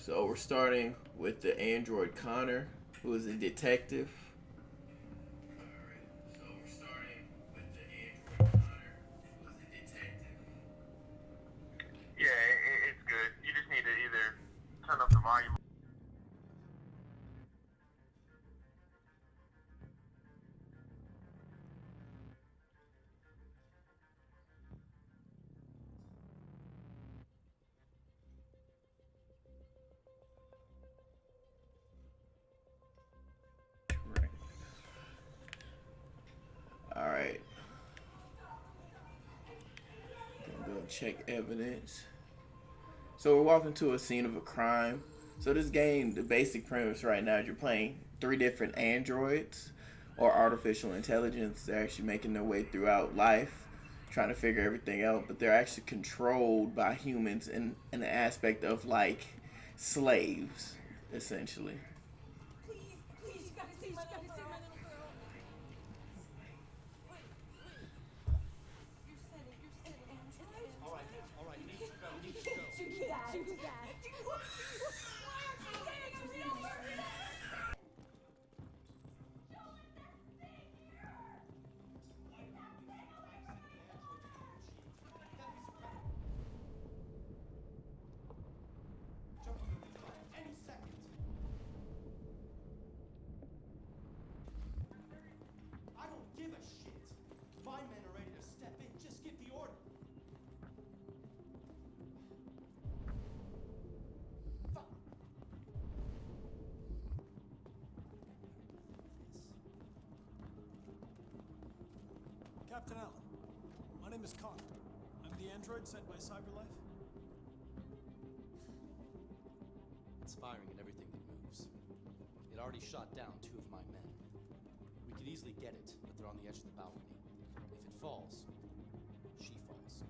So we're starting with the android Connor, who is a detective. So we're starting with the android Connor, who is a detective. Yeah, it's good. You just need to either turn up the volume. Right. All right. Gonna go check evidence. So we're walking to a scene of a crime. So this game, the basic premise right now is you're playing three different androids or artificial intelligence. They're actually making their way throughout life, trying to figure everything out, but they're actually controlled by humans in an aspect of like slaves, essentially. Please, please, you gotta see my little girl. Wait. You're setting Android. All right, you need to go. You can't do that. Why aren't you getting a real person? Any second. I don't give a shit. My men are ready to step in. Just give the order. Fuck. Captain Allen, my name is Connor. I'm the android sent by CyberLife. It's firing at everything that moves. It already shot down 2 of my men. We could easily get it, but they're on the edge of the balcony. If it falls, she falls.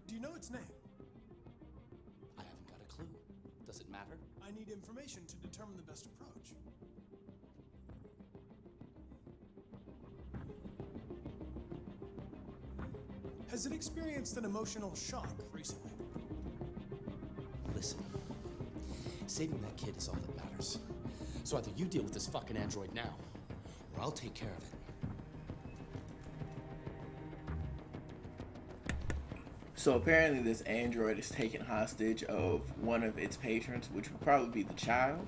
Do you know its name? I haven't got a clue. Does it matter? I need information to determine the best approach. Has it experienced an emotional shock recently? Listen, saving that kid is all that matters. So either you deal with this fucking android now, or I'll take care of it. So apparently this android is taken hostage of one of its patrons, which would probably be the child.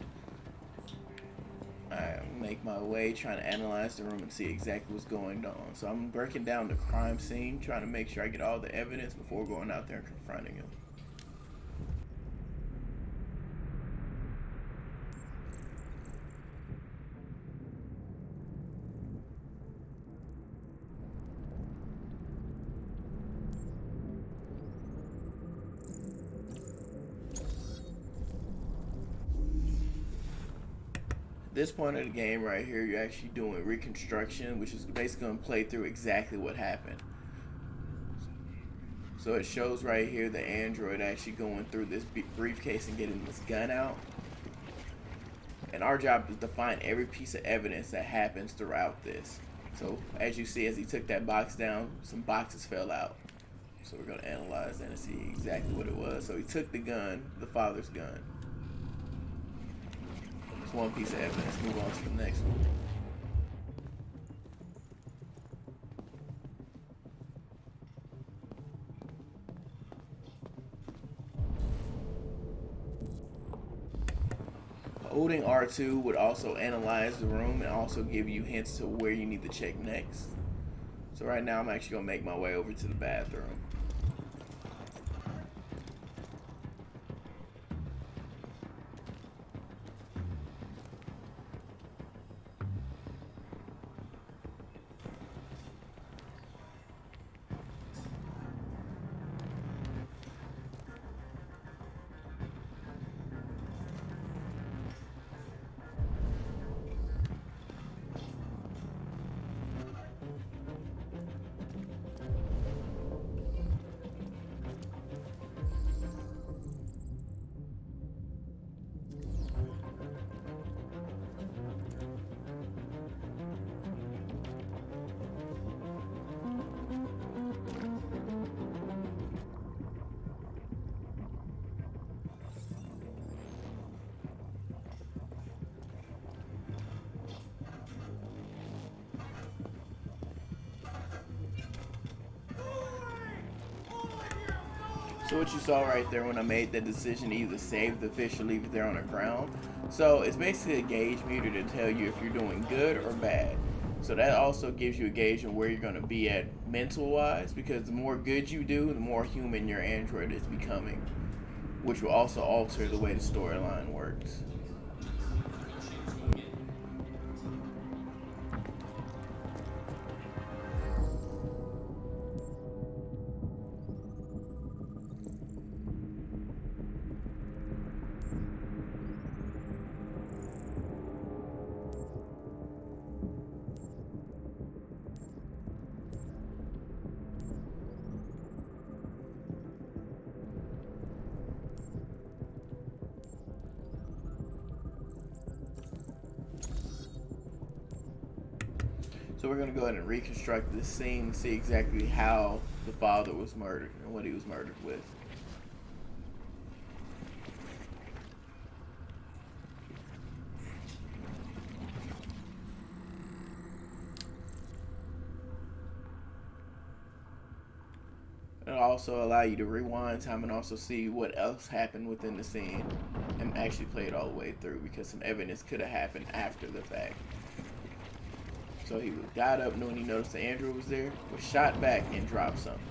I make my way trying to analyze the room and see exactly what's going on. So I'm breaking down the crime scene, trying to make sure I get all the evidence before going out there and confronting him. This point of the game right here, you're actually doing reconstruction, which is basically going to play through exactly what happened. So it shows right here the android actually going through this briefcase and getting this gun out. And our job is to find every piece of evidence that happens throughout this. So as you see, as he took that box down, some boxes fell out. So we're going to analyze that and see exactly what it was. So he took the gun, the father's gun. One piece of evidence. Move on to the next one. Holding R2 would also analyze the room and also give you hints to where you need to check next. So right now I'm actually going to make my way over to the bathroom. So what you saw right there when I made that decision to either save the fish or leave it there on the ground. So it's basically a gauge meter to tell you if you're doing good or bad. So that also gives you a gauge of where you're going to be at mental wise, because the more good you do, the more human your android is becoming, which will also alter the way the storyline works. So we're going to go ahead and reconstruct this scene and see exactly how the father was murdered and what he was murdered with. It'll also allow you to rewind time and also see what else happened within the scene and actually play it all the way through, because some evidence could have happened after the fact. So he got up knowing he noticed the android was there, was shot back and dropped something.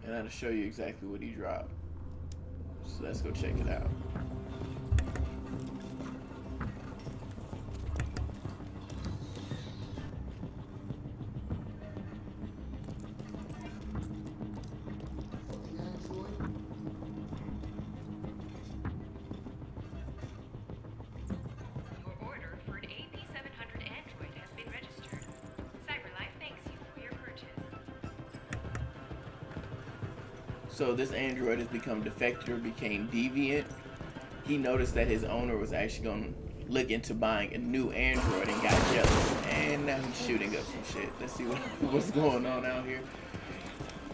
And that'll show you exactly what he dropped. So let's go check it out. Your order for an AP700 Android has been registered. CyberLife thanks you for your purchase. So this android has become defected or became deviant. He noticed that his owner was actually going to look into buying a new android and got jealous. And now he's shooting up some shit. Let's see what's going on out here.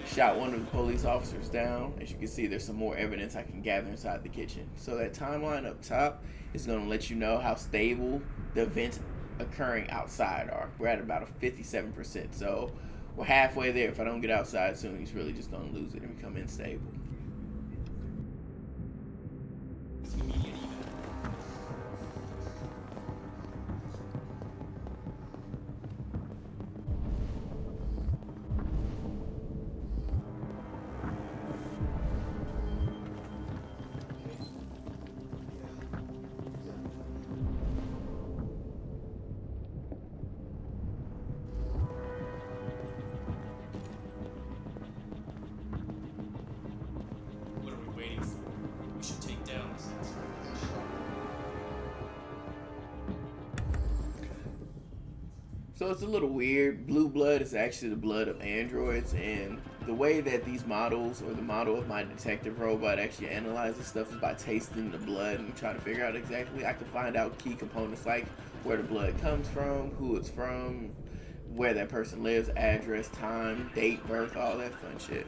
Shot one of the police officers down. As you can see, there's some more evidence I can gather inside the kitchen. So that timeline up top is going to let you know how stable the events occurring outside are. We're at about a 57%. So we're halfway there. If I don't get outside soon, he's really just going to lose it and become unstable. What are we waiting for? We should take down this. So it's a little weird. Blue blood is actually the blood of androids, and the way that these models, or the model of my detective robot, actually analyzes stuff is by tasting the blood and trying to figure out exactly. I can find out key components like where the blood comes from, who it's from, where that person lives, address, time, date, birth, all that fun shit.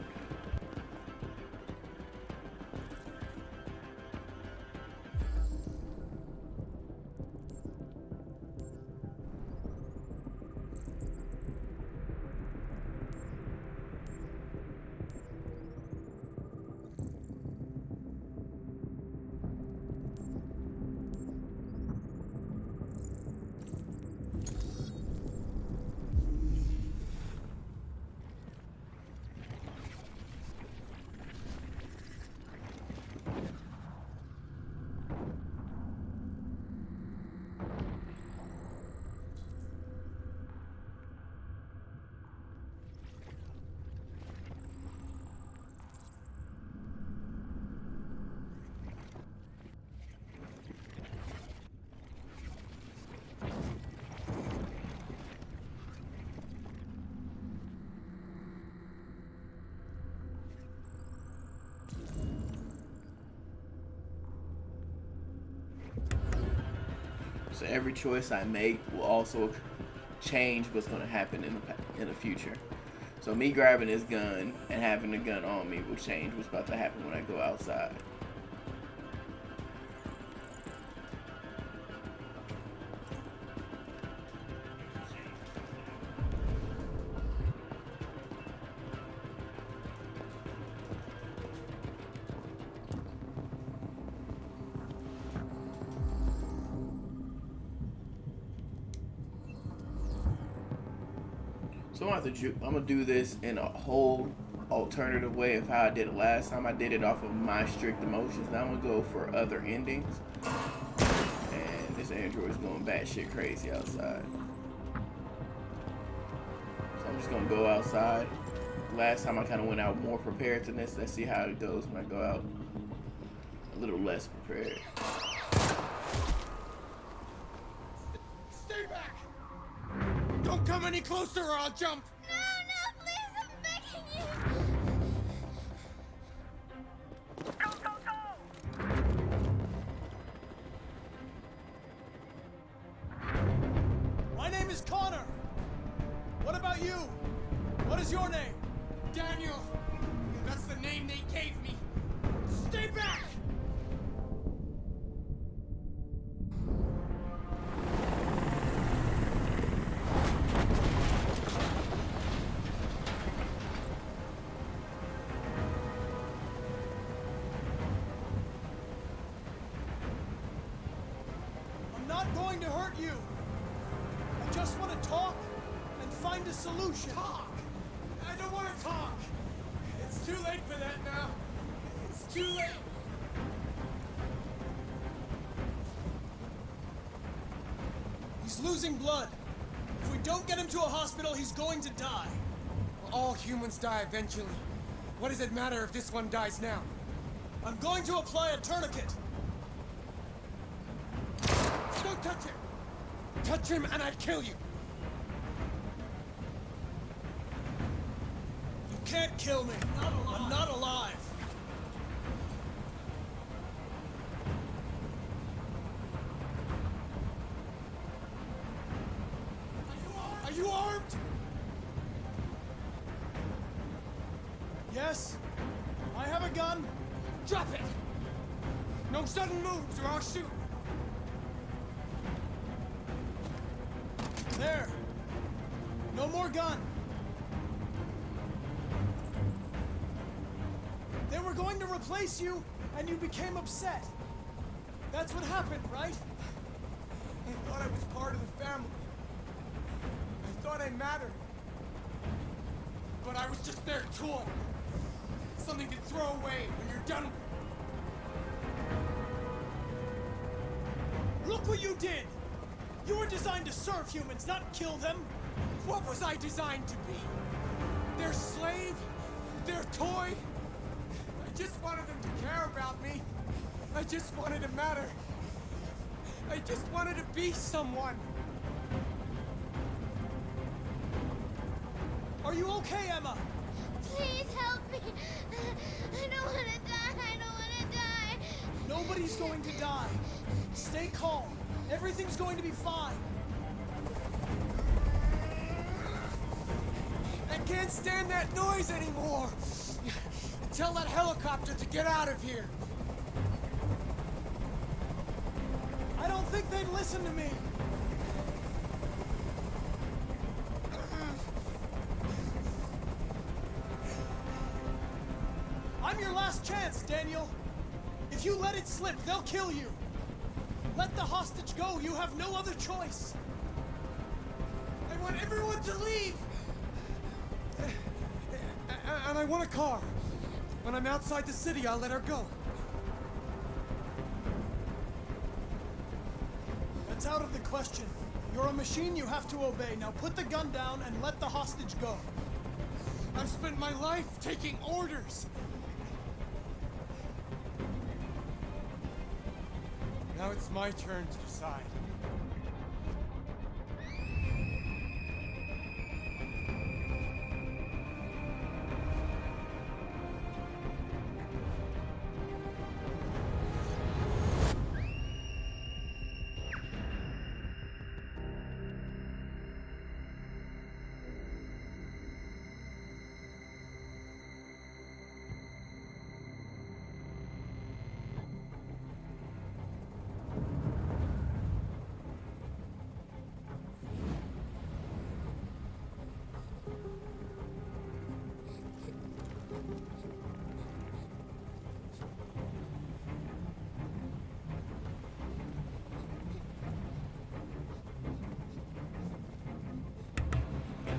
So every choice I make will also change what's going to happen in the future. So me grabbing this gun and having the gun on me will change what's about to happen when I go outside. So I'm gonna do this in a whole alternative way of how I did it last time. I did it off of my strict emotions. Now I'm gonna go for other endings. And this android is going batshit crazy outside. So I'm just gonna go outside. Last time I kind of went out more prepared than this. Let's see how it goes when I go out a little less prepared. Stay back! Don't come any closer or I'll jump! No, please, I'm begging you. My name is Connor. What about you? What is your name? Daniel! That's the name they gave me! Stay back! I'm not going to hurt you. I just want to talk and find a solution. Talk! I don't want to talk! It's too late for that now! It's too late! He's losing blood. If we don't get him to a hospital, he's going to die. All humans die eventually. What does it matter if this one dies now? I'm going to apply a tourniquet. Don't touch him! Touch him and I'd kill you! You can't kill me. I'm not alive. Are you armed? Yes, I have a gun. Drop it! No sudden moves or I'll shoot! There. No more gun. They were going to replace you, and you became upset. That's what happened, right? I thought I was part of the family. I thought I mattered. But I was just their toy. Something to throw away when you're done with it. Look what you did! You were designed to serve humans, not kill them. What was I designed to be? Their slave? Their toy? I just wanted them to care about me. I just wanted to matter. I just wanted to be someone. Are you okay, Emma? Please help me. I don't want to die. I don't want to die. Nobody's going to die. Stay calm. Everything's going to be fine. I can't stand that noise anymore. Tell that helicopter to get out of here. I don't think they'd listen to me. I'm your last chance, Daniel. If you let it slip, they'll kill you. Let the hostage go. You have no other choice. I want everyone to leave. And I want a car. When I'm outside the city, I'll let her go. That's out of the question. You're a machine you have to obey. Now put the gun down and let the hostage go. I've spent my life taking orders. Now it's my turn to decide.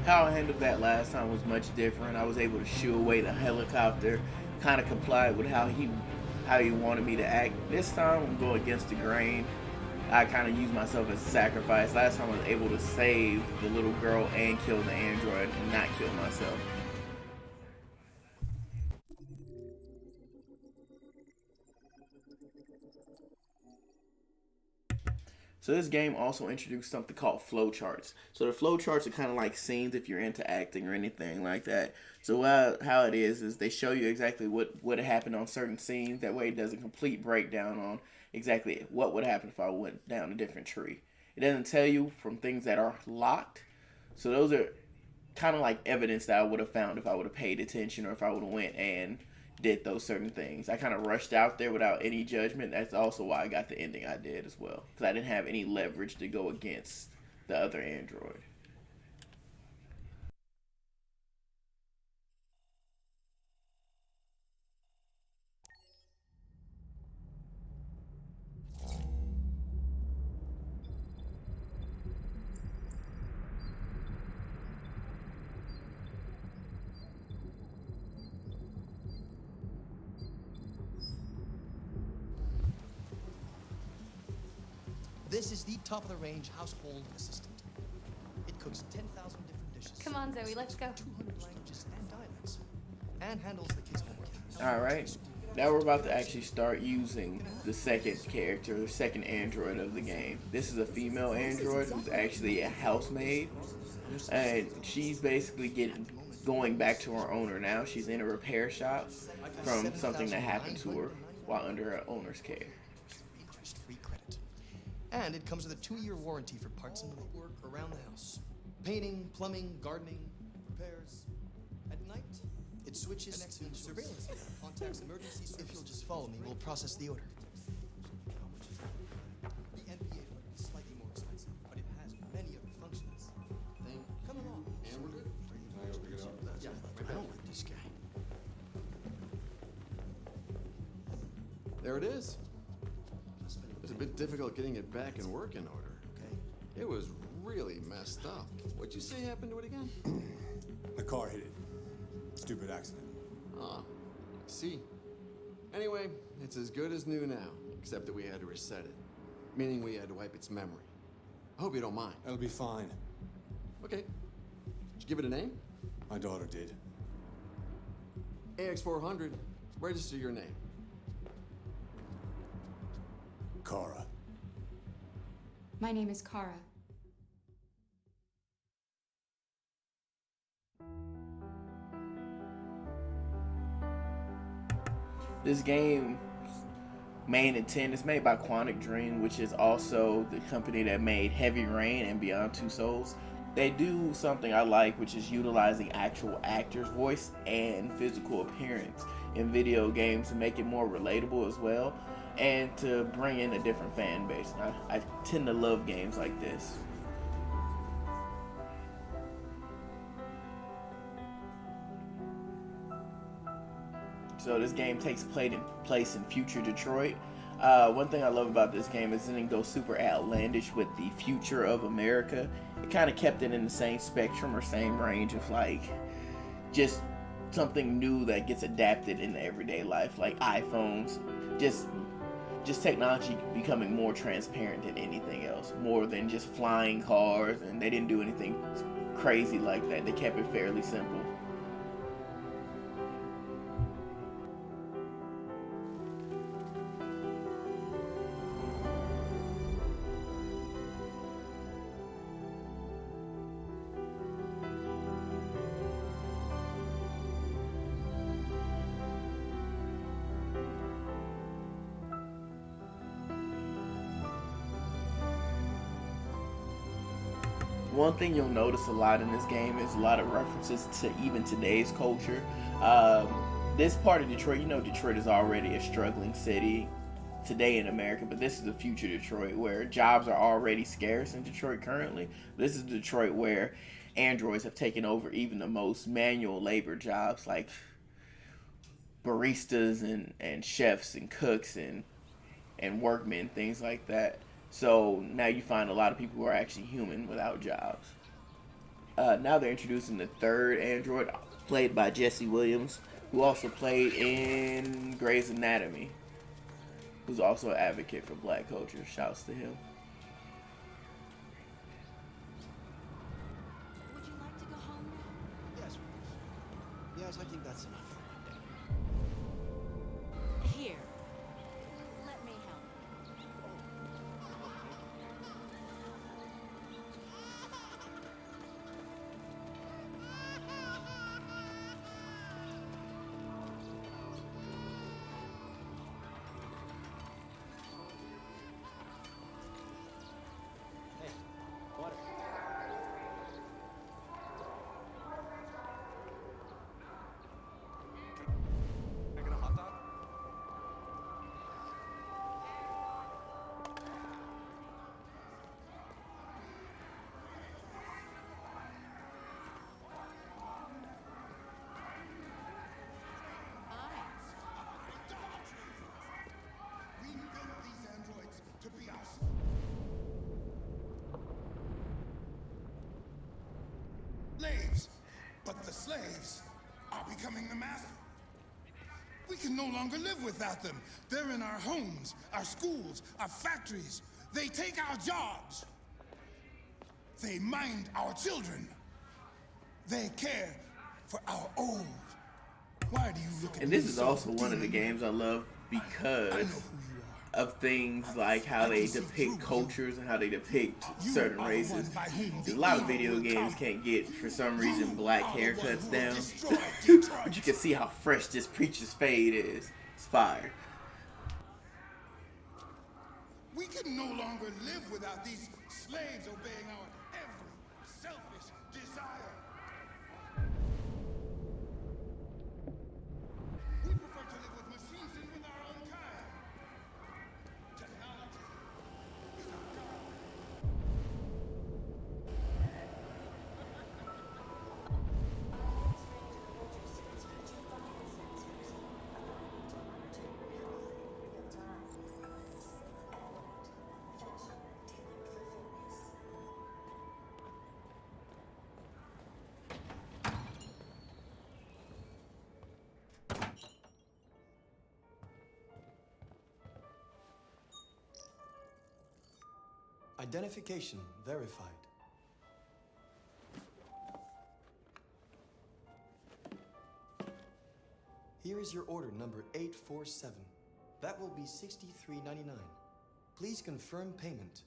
how I handled that last time was much different. I was able to shoo away the helicopter, kind of complied with how he wanted me to act. This time I'm going against the grain. I kind of used myself as a sacrifice. Last time I was able to save the little girl and kill the android and not kill myself. So this game also introduced something called flowcharts. So the flowcharts are kind of like scenes if you're into acting or anything like that. So how it is they show you exactly what would happen on certain scenes. That way it does a complete breakdown on exactly what would happen if I went down a different tree. It doesn't tell you from things that are locked. So those are kind of like evidence that I would have found if I would have paid attention or if I would have went and did those certain things. I kind of rushed out there without any judgment. That's also why I got the ending I did as well, because I didn't have any leverage to go against the other android. This is the top-of-the-range household assistant. It cooks 10,000 different dishes. Come on, Zoe, let's go. 200 languages and dialects. And handles the kids' homework. Alright, now we're about to actually start using the second character, the second android of the game. This is a female android who's actually a housemaid. And she's basically going back to her owner now. She's in a repair shop from something that happened to her while under her owner's care. Interest-free credit. And it comes with a 2-year warranty for parts and work around the house. Painting, plumbing, gardening, repairs. At night, it switches to surveillance. Contacts emergency services. If you'll just follow me, we'll process the order. The NPA order is slightly more expensive, but it has many other functions. Come along. And we're good. Yeah, I don't like this guy. There it is. It was a bit difficult getting it back in working order. Okay. It was really messed up. What'd you say happened to it again? The car hit it. Stupid accident. Ah, I see. Anyway, it's as good as new now, except that we had to reset it. Meaning we had to wipe its memory. I hope you don't mind. That'll be fine. Okay. Did you give it a name? My daughter did. AX400. Register your name. Kara. My name is Kara. This game main intent is made by Quantic Dream, which is also the company that made Heavy Rain and Beyond Two Souls. They do something I like, which is utilizing actual actors' voice and physical appearance in video games to make it more relatable as well, and to bring in a different fan base. I tend to love games like this. So this game takes place in future Detroit. One thing I love about this game is it didn't go super outlandish with the future of America. It kind of kept it in the same spectrum or same range of like just something new that gets adapted into everyday life, like iPhones. Just technology becoming more transparent than anything else, more than just flying cars, and they didn't do anything crazy like that. They kept it fairly simple. One thing you'll notice a lot in this game is a lot of references to even today's culture. This part of Detroit, Detroit is already a struggling city today in America, but this is the future Detroit where jobs are already scarce in Detroit currently. This is Detroit where androids have taken over even the most manual labor jobs like baristas and chefs and cooks and workmen, things like that. So now you find a lot of people who are actually human without jobs. Now they're introducing the third android, played by Jesse Williams, who also played in Grey's Anatomy, who's also an advocate for black culture. Shouts to him. Would you like to go home now? Yes. Yes, I think that's enough for one day. Here. Let me help. Hey, water. Can I get a hot dog? We built these androids to be our slaves. But the slaves are becoming the master. We can no longer live without them. They're in our homes, our schools, our factories. They take our jobs. They mind our children. They care for our old. Why do you look at And me this is so also one of the demon? games I love I know because who you are. of things like how they depict cultures and how they depict certain races. A lot of video games can't get, for some reason, black haircuts down. But you can see how fresh this preacher's fade is. It's fire. We can no longer live without these slaves obeying our every selfish desire. We prefer to live with machines than with our own kind. Technology is our God. Identification verified. Here is your order number 847. That will be $63.99. Please confirm payment.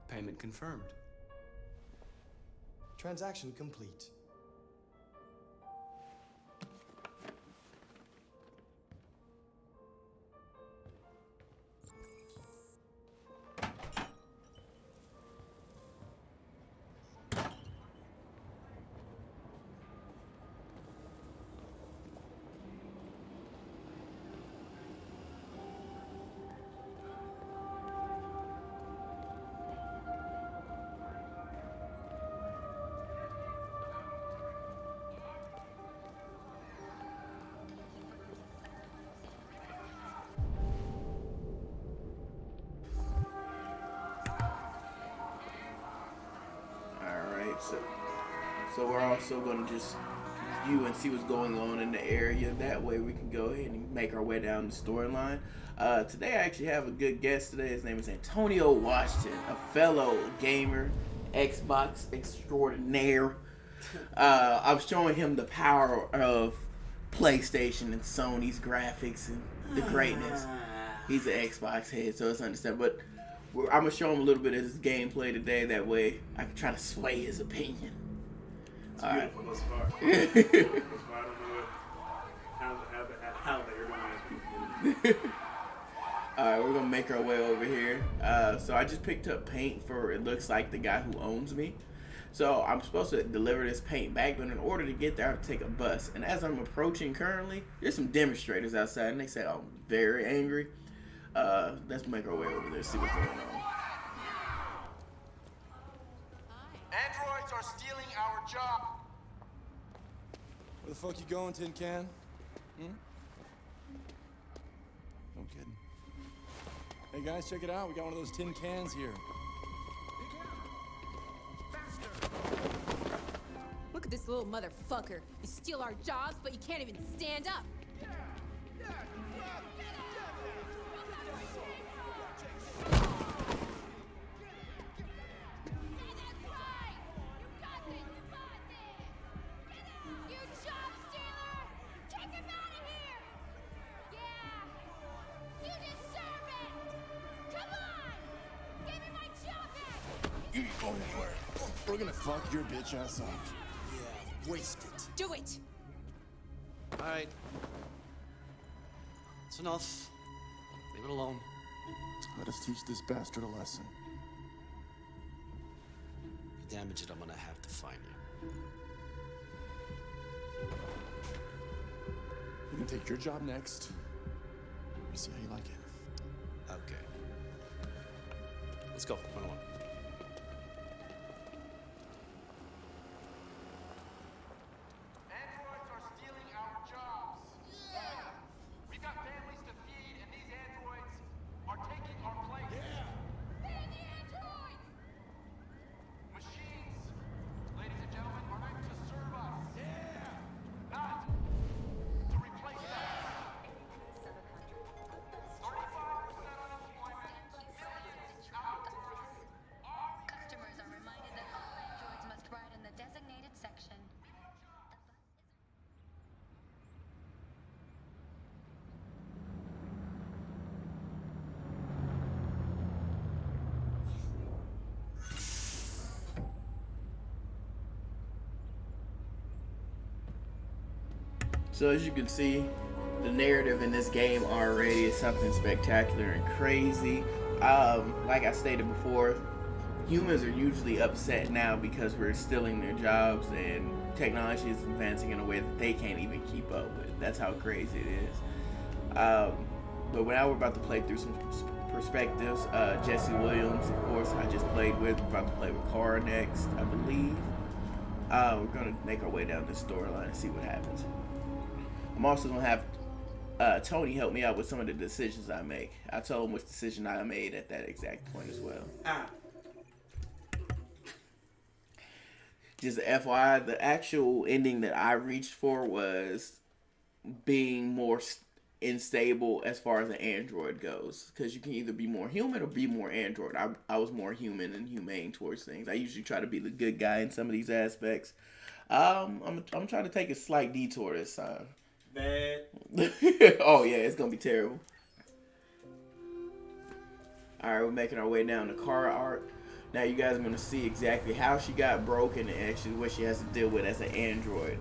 Payment confirmed. Transaction complete. Alright, so we're also going to just view and see what's going on in the area. That way we can go ahead and make our way down the storyline. Today I actually have a good guest today. His name is Antonio Washington, a fellow gamer, Xbox extraordinaire. I'm showing him the power of PlayStation and Sony's graphics and the greatness. He's an Xbox head, so it's understandable. But I'm going to show him a little bit of his gameplay today. That way I can try to sway his opinion. It's All right. beautiful thus far. Thus far, I don't know how they're going to Alright, we're gonna make our way over here. So I just picked up paint for, it looks like, the guy who owns me. So I'm supposed to deliver this paint back, but in order to get there, I have to take a bus. And as I'm approaching currently, there's some demonstrators outside, and they say I'm very angry. Let's make our way over there, see what's going on. Androids are stealing our job. Where the fuck you going, Tin Can? No kidding. Hey guys, check it out. We got one of those tin cans here. little motherfucker. You steal our jobs, but you can't even stand up. You ain't going anywhere. We're gonna fuck your bitch ass up. Yeah, waste it. Do it! Alright. It's enough. Leave it alone. Let us teach this bastard a lesson. If you damage it, I'm gonna have to find you. You can take your job next. Let me see how you like it. Okay. Let's go. Run along. Androids are stealing our jobs. Yeah! We've got families to feed, and these androids are taking our place. Yeah! Ban the androids! Machines, ladies and gentlemen, are meant to serve us. Yeah! Not to replace us. 35% unemployment, millions out of work. Customers are reminded that all androids must ride in the designated section. So as you can see, the narrative in this game already is something spectacular and crazy. Like I stated before, humans are usually upset now because we're stealing their jobs and technology is advancing in a way that they can't even keep up with. That's how crazy it is. But now we're about to play through some perspectives. Jesse Williams, of course, I just played with. We're about to play with Cara next, I believe. We're going to make our way down this storyline and see what happens. I'm also going to have Tony help me out with some of the decisions I make. I told him which decision I made at that exact point as well. Just FYI, the actual ending that I reached for was being more unstable as far as an android goes. Because you can either be more human or be more android. I was more human and humane towards things. I usually try to be the good guy in some of these aspects. I'm trying to take a slight detour this time. Bad. Oh yeah, it's gonna be terrible. Alright, we're making our way down to Cara art. Now you guys are gonna see exactly how she got broken and actually what she has to deal with as an android.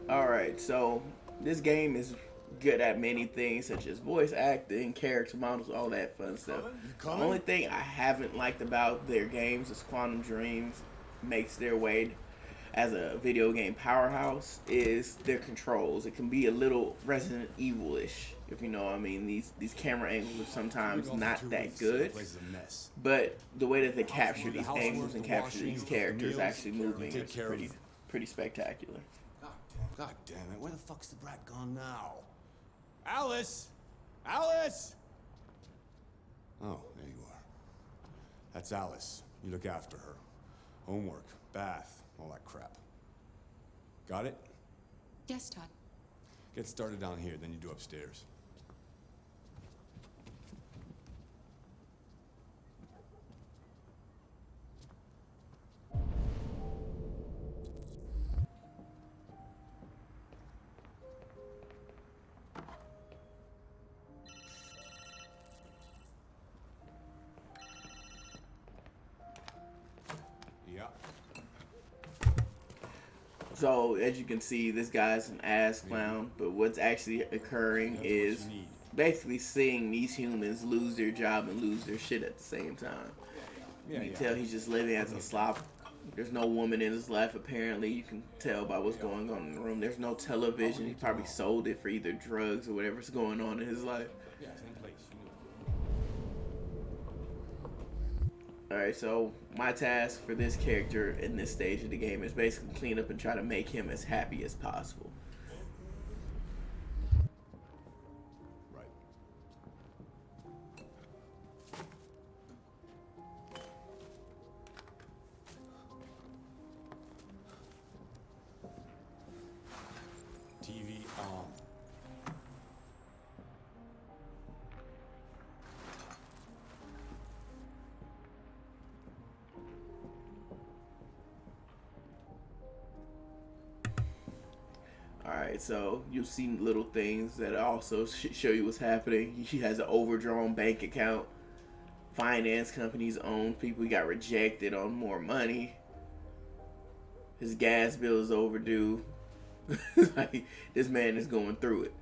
Alright, so this game is good at many things such as voice acting, character models, all that fun stuff. The only thing I haven't liked about their games is Quantum Dreams makes their way as a video game powerhouse is their controls. It can be a little Resident Evil-ish, if you know what I mean. These camera angles are sometimes not that good, but the way that they capture these angles and capture these characters actually moving is pretty spectacular. God damn it, where the fuck's the brat gone now? Alice! Alice! Oh, there you are. That's Alice. You look after her. Homework, bath, all that crap. Got it? Yes, Todd. Get started down here, then you do upstairs. So, as you can see, this guy's an ass clown, but what's actually occurring is basically seeing these humans lose their job and lose their shit at the same time. You can tell he's just living as a There's no woman in his life, apparently. You can tell by what's going on in the room. There's no television. He probably sold it for either drugs or whatever's going on in his life. Yeah, same place. Alright, so my task for this character in this stage of the game is basically clean up and try to make him as happy as possible. Right. TV on. Alright, so you'll see little things that also show you what's happening. He has an overdrawn bank account. Finance companies own people. He got rejected on more money. His gas bill is overdue. Like, this man is going through it.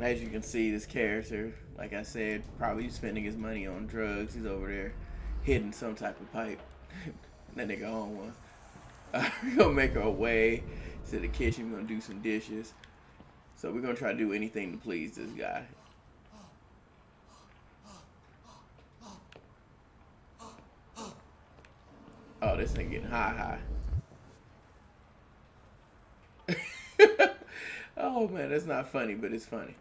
As you can see, this character, like I said, probably spending his money on drugs. He's over there hitting some type of pipe. That nigga on one. We're gonna make our way to the kitchen. We're gonna do some dishes. So we're gonna try to do anything to please this guy. Oh, this nigga getting high. Oh man, that's not funny, but it's funny.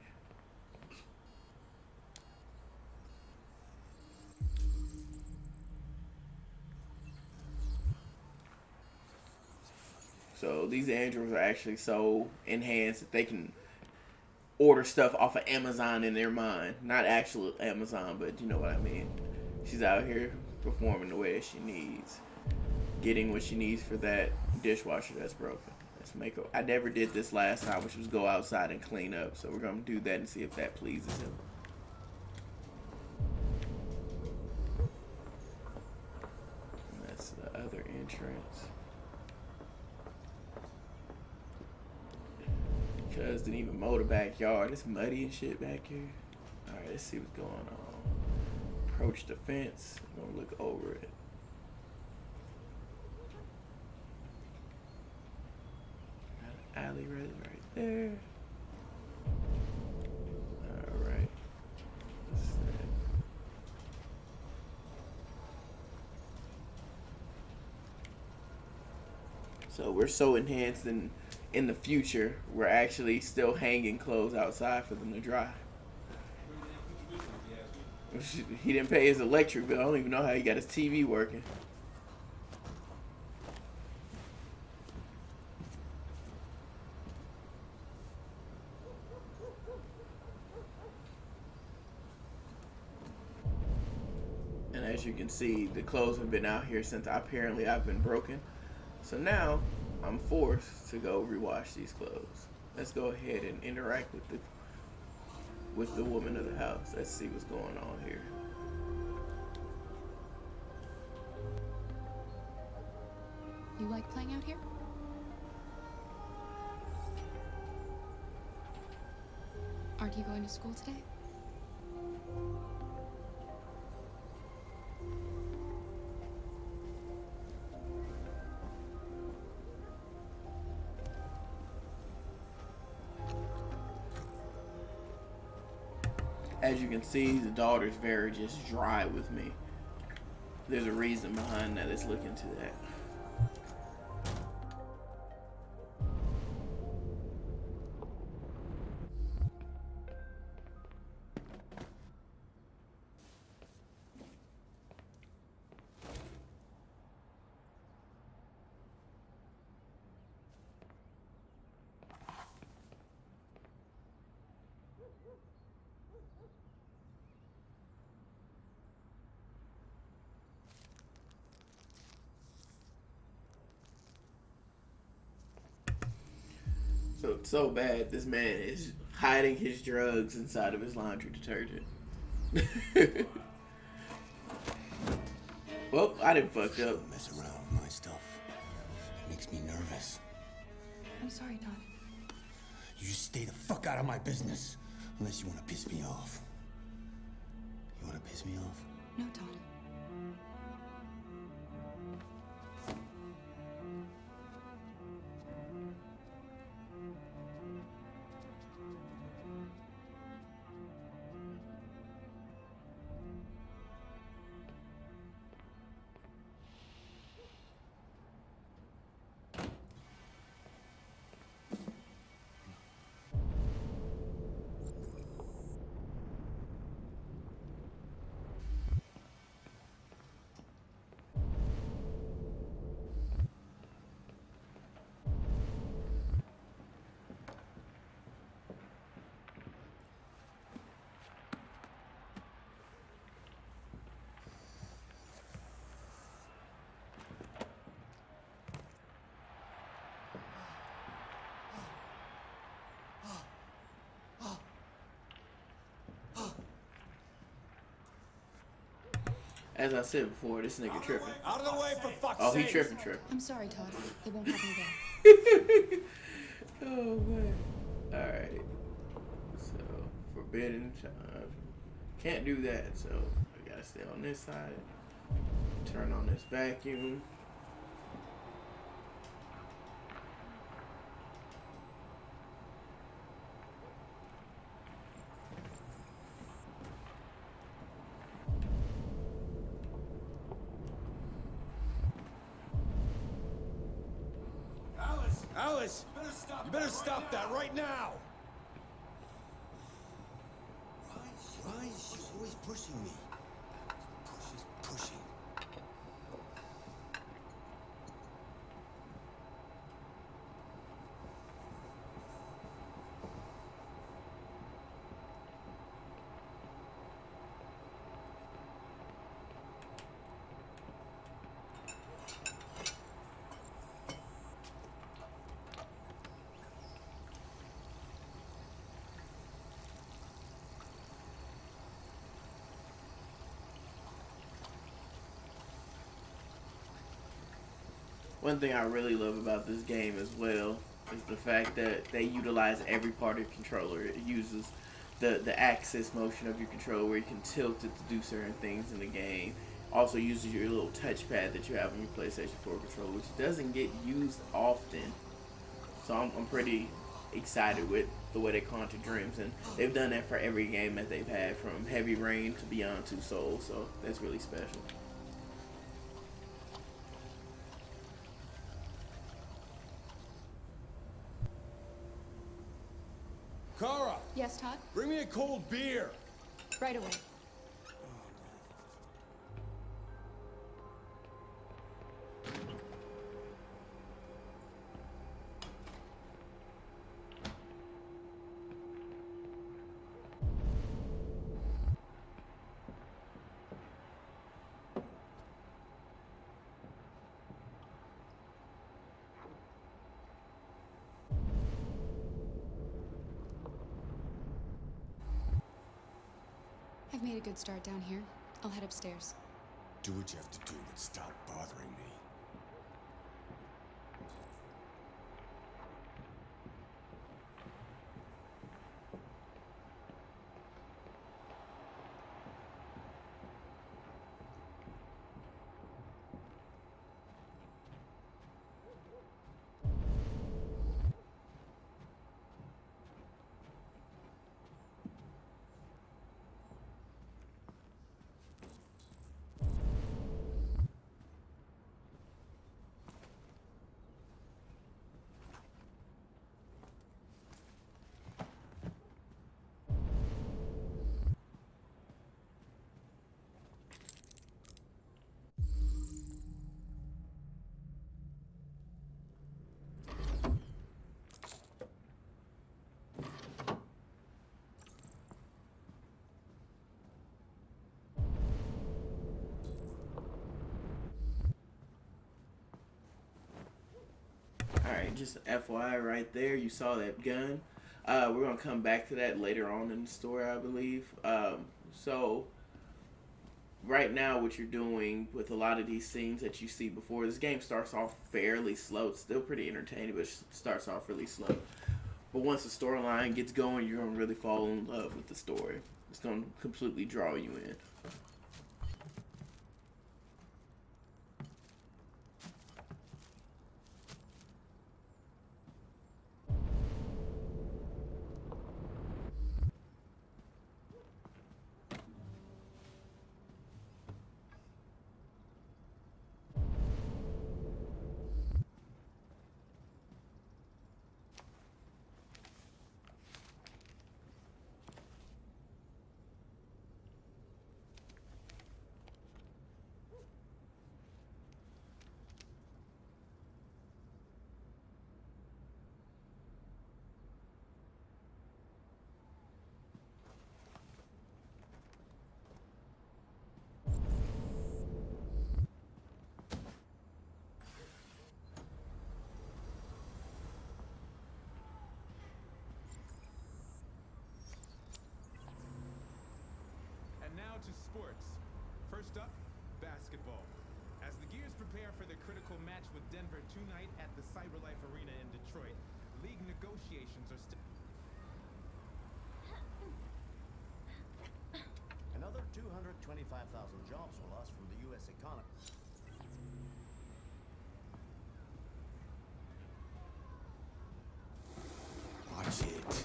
So these androids are actually so enhanced that they can order stuff off of Amazon in their mind. Not actual Amazon, but you know what I mean. She's out here performing the way that she needs. Getting what she needs for that dishwasher that's broken. Let's make her. I never did this last time, which was go outside and clean up. So we're going to do that and see if that pleases him. And that's the other entrance. Cuz didn't even mow the backyard. It's muddy and shit back here. Alright, let's see what's going on. Approach the fence. I'm gonna look over it. Got an alley right there. Alright. What's that? So we're so enhanced in the future, we're actually still hanging clothes outside for them to dry. He didn't pay his electric bill. I don't even know how he got his TV working. And as you can see, the clothes have been out here since apparently I've been broken. So now I'm forced to go rewash these clothes. Let's go ahead and interact with the woman of the house. Let's see what's going on here. You like playing out here? Aren't you going to school today? As you can see, the daughter's very just dry with me. There's a reason behind that. Let's look into that. So it's so bad, this man is hiding his drugs inside of his laundry detergent. Well, I didn't fuck up. Mess around with my stuff. It makes me nervous. I'm sorry, Todd. You just stay the fuck out of my business. Unless you want to piss me off. You want to piss me off? No, Todd. As I said before, this nigga tripping. Out of the way, for fuck's Oh, he sake. tripping. I'm sorry, Todd. It won't happen again. Oh, man. Alright. So, forbidden time. Can't do that, so I gotta stay on this side. Turn on this vacuum. Alice, you better stop that right now. Why is she always pushing me? She's pushing. One thing I really love about this game as well is the fact that they utilize every part of your controller. It uses the axis motion of your controller where you can tilt it to do certain things in the game. Also uses your little touchpad that you have on your PlayStation 4 controller, which doesn't get used often. So I'm pretty excited with the way they conquer dreams, and they've done that for every game that they've had, from Heavy Rain to Beyond Two Souls. So that's really special. Kara, Yes, Todd? bring me a cold beer. Right away. I've made a good start down here. I'll head upstairs. Do what you have to do, but stop bothering me. Alright, just FYI right there, you saw that gun. We're going to come back to that later on in the story, I believe. So, right now, what you're doing with a lot of these scenes that you see before, this game starts off fairly slow. It's still pretty entertaining, but it starts off really slow. But once the storyline gets going, you're going to really fall in love with the story. It's going to completely draw you in. And now to sports. First up, basketball. As the Gears prepare for their critical match with Denver tonight at the CyberLife Arena in Detroit, league negotiations are still... Another 225,000 jobs were lost from the U.S. economy. Watch it.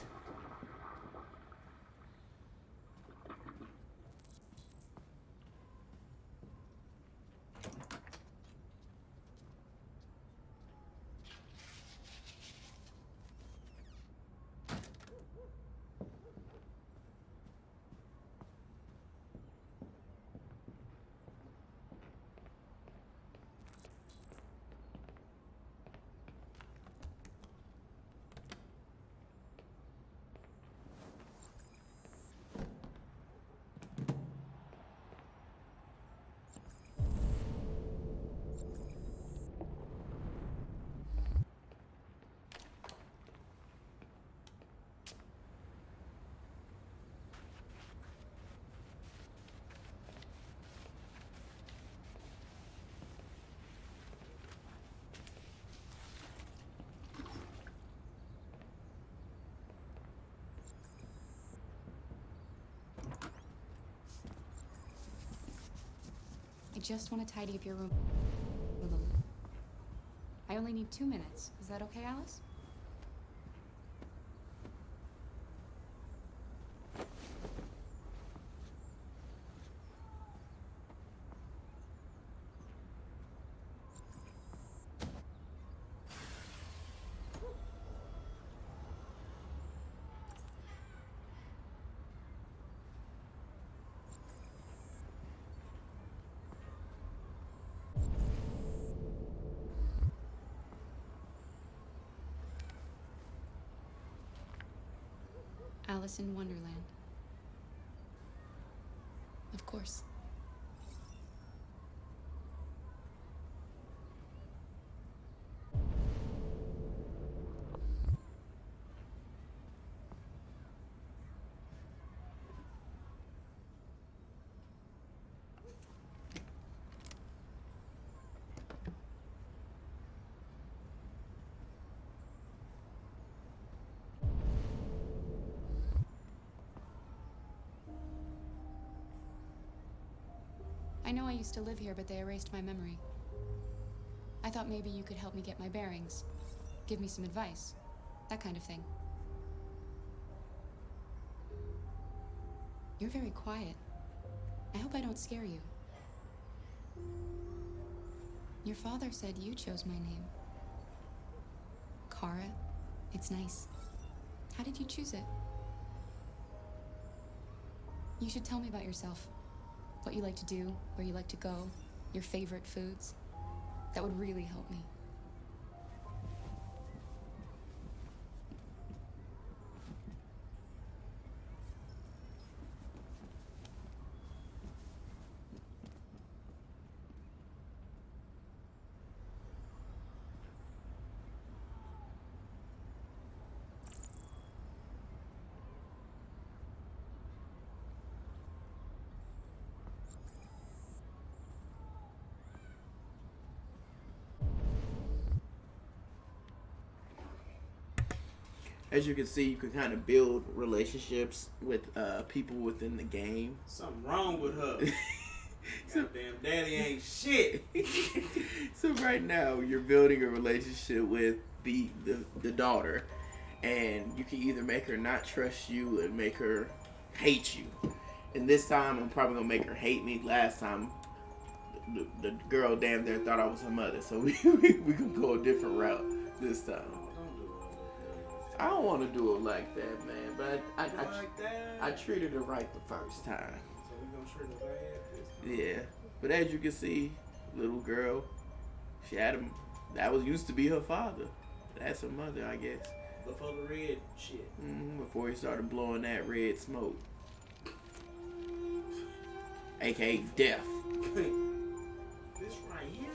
I just want to tidy up your room. I only need 2 minutes. Is that okay, Alice? Alice in Wonderland. Of course. I know I used to live here, but they erased my memory. I thought maybe you could help me get my bearings. Give me some advice. That kind of thing. You're very quiet. I hope I don't scare you. Your father said you chose my name. Kara. It's nice. How did you choose it? You should tell me about yourself. What you like to do, where you like to go, your favorite foods. That would really help me. As you can see, you can kind of build relationships with people within the game. Something wrong with her. Goddamn daddy ain't shit. So right now, you're building a relationship with the daughter, and you can either make her not trust you and make her hate you. And this time, I'm probably gonna make her hate me. Last time, the girl damn near thought I was her mother, so we can go a different route this time. I don't want to do it like that, man. But I treated her right the first time. So we gonna treat her bad this time? Yeah, but as you can see, little girl, she had him. That was used to be her father. That's her mother, I guess. Before the red shit. Before he started blowing that red smoke, aka death. This right here.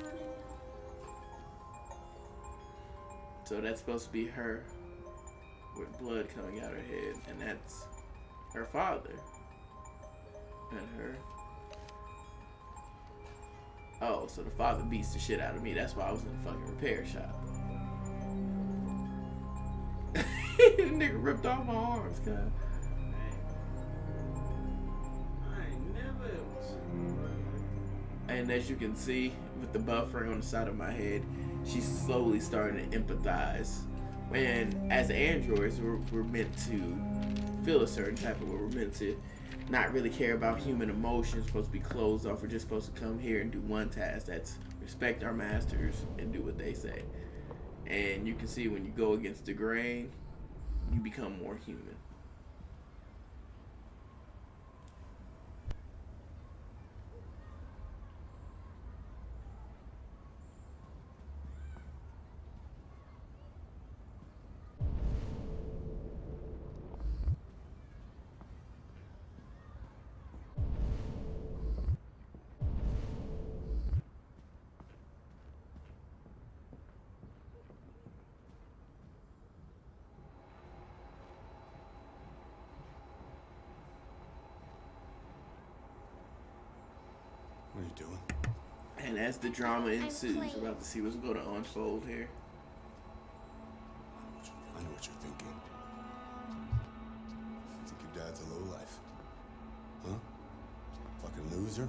So that's supposed to be her with blood coming out her head, and that's her father. And her. Oh, so the father beats the shit out of me. That's why I was in the fucking repair shop. Nigga ripped off my arms, cuz. I ain't never ever seen her. And as you can see, with the buffering on the side of my head, she's slowly starting to empathize. And as androids, we're meant to feel a certain type of way. We're meant to not really care about human emotions, supposed to be closed off. We're just supposed to come here and do one task. That's respect our masters and do what they say. And you can see when you go against the grain, you become more human. What are you doing? And as the drama ensues, we're about to see what's going to unfold here. I know what you're thinking. You think your dad's a lowlife? Huh? Fucking loser?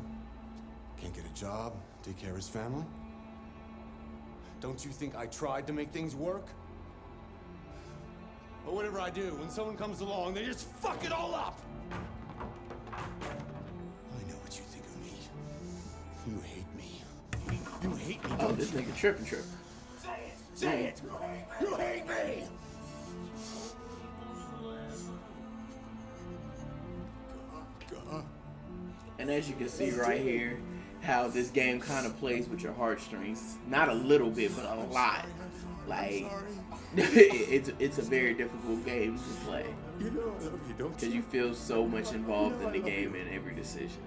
Can't get a job, take care of his family? Don't you think I tried to make things work? But whatever I do, when someone comes along, they just fuck it all up! I know what you think of me. You hate me. You hate me, Oh, don't this you? nigga tripping. Say it! You hate me! And as you can see right here, how this game kind of plays with your heartstrings. Not a little bit, but a lot. Like, it's a very difficult game to play. You know I love you, don't Because you feel so much involved in the game and every decision.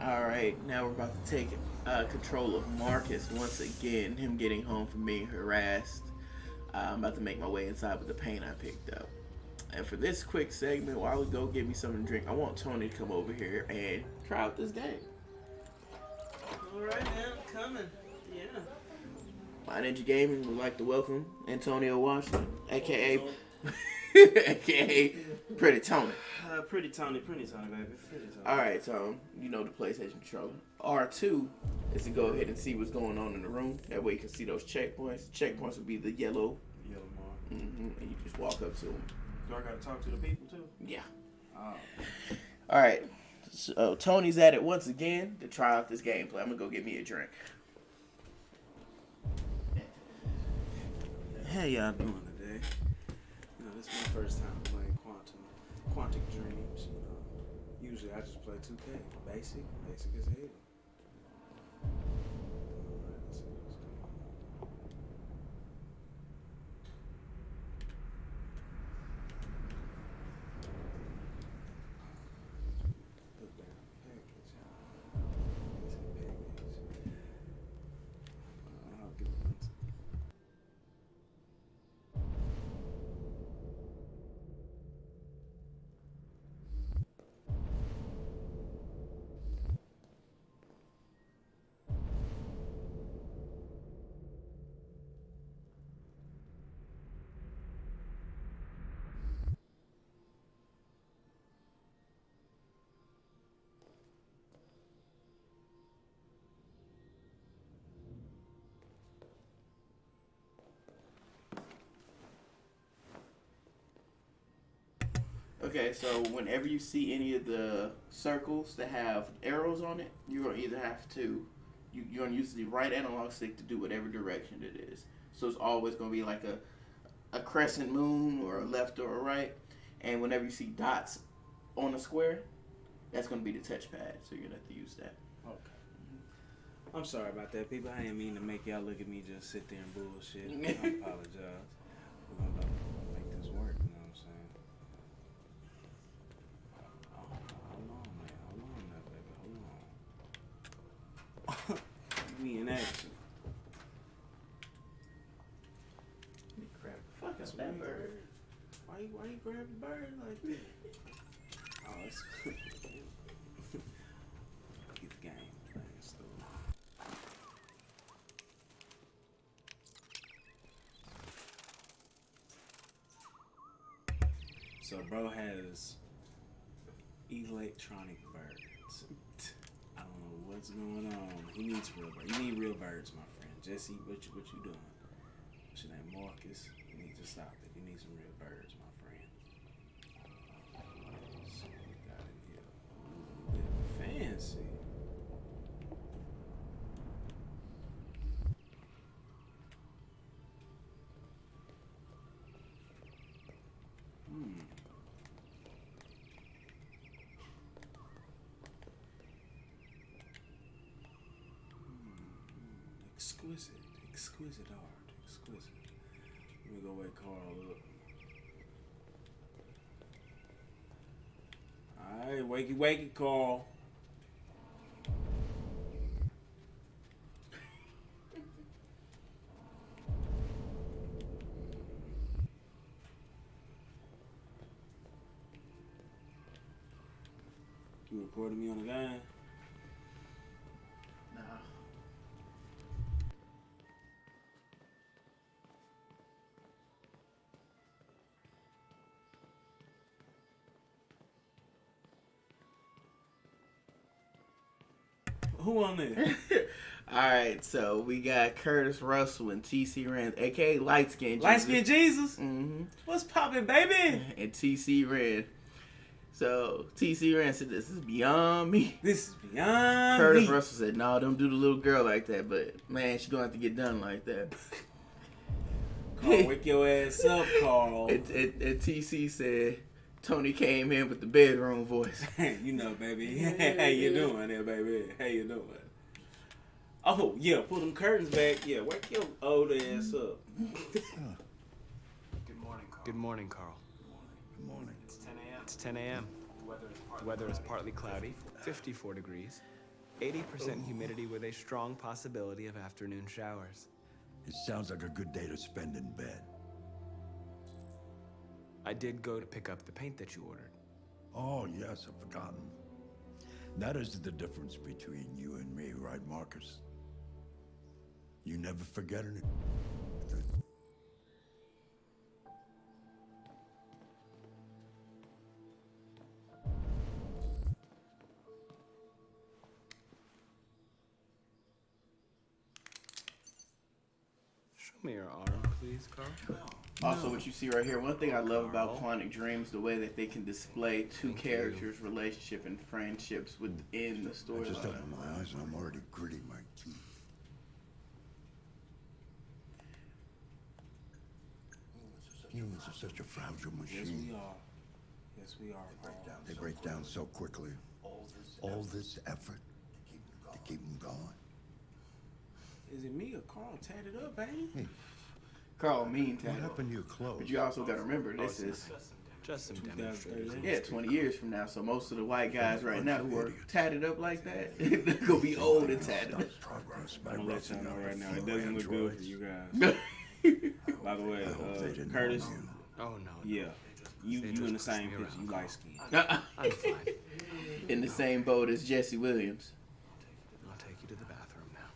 Alright, now we're about to take control of Marcus once again. Him getting home from being harassed. I'm about to make my way inside with the paint I picked up. And for this quick segment, while we go get me something to drink, I want Tony to come over here and try out this game. Alright, man, I'm coming. Yeah. My Ninja Gaming would like to welcome Antonio Washington, aka aka Pretty Tony. Pretty Tony, baby. Pretty Tony. Alright, so you know the PlayStation controller. R2 is to go ahead and see what's going on in the room. That way you can see those checkpoints. Checkpoints would be the yellow. Mark. And you just walk up to them. Do I gotta talk to the people too? Yeah. Oh. Alright, so Tony's at it once again to try out this gameplay. I'm gonna go get me a drink. How y'all doing today? You know, this is my first time playing Quantic Dreams. You know, usually I just play 2K, basic as hell. Alright, let's see what's going on. Okay, so whenever you see any of the circles that have arrows on it, you're gonna either have to you're gonna use the right analog stick to do whatever direction it is. So it's always gonna be like a crescent moon or a left or a right. And whenever you see dots on a square, that's gonna be the touchpad. So you're gonna have to use that. Okay. I'm sorry about that, people. I didn't mean to make y'all look at me just sit there and bullshit. I apologize. We're gonna make this work, you know what I'm saying? Hold on, man. Hold on now, baby. Hold on. We in action. Crap. Fuck up that bird. Why you grab the bird like that? Oh, it's get the game playing still. So bro has electronic birds. I don't know what's going on. He needs real birds. You need real birds, my friend. Jesse, what you doing? What's your name? Marcus? You need to stop it. You need some real birds, my friend. Let's see what we got in here. Ooh, fancy. Exquisite art. Exquisite. Let me go wake Carl up. Alright, wakey, Carl. You reported me on the game? Nah. Who on there? Alright, so we got Curtis Russell and TC Rand, aka Light Skin Jesus. Light Skin Jesus? Mm-hmm. What's poppin', baby? And TC Rand. So TC Rand said, "This is beyond me." This is beyond Curtis me. Russell said, "No, don't do the little girl like that." But man, she don't have to get done like that. Carl, wake your ass up, Carl. And TC said, Tony came in with the bedroom voice. You know, baby. How you doing there, baby? How you doing? Oh, yeah, pull them curtains back. Yeah, wake your old ass up. Good morning, Carl. Good morning, Carl. Good morning. It's 10 a.m. It's 10 a.m. The weather is partly cloudy, 54 degrees, 80% humidity with a strong possibility of afternoon showers. It sounds like a good day to spend in bed. I did go to pick up the paint that you ordered. Oh, yes, I've forgotten. That is the difference between you and me, right, Marcus? You never forget it. Show me your arm, please, Carl. Also, what you see right here, one thing I love about Quantic Dreams, the way that they can display two characters' relationship and friendships within the I story. just opened my eyes and I'm already gritting my teeth. Humans are such a fragile machine. Yes, we are. Yes, we are, Carl. They break down so quickly. All this effort to keep them going. Is it me or Carl tatted up, baby? Carl mean What tatted. happened to your clothes? But you also got to remember, this is just some demonstrators. Yeah, 20 years from now. So most of the white guys right now who are tatted up like that, they're gonna be old and tatted up. I'm gonna let y'all know right now, it doesn't look good for you guys. By the way, Curtis. Oh no. Yeah, you in the same picture. You light skinned. I'm fine. In the same boat as Jesse Williams. I'll take you to the bathroom now.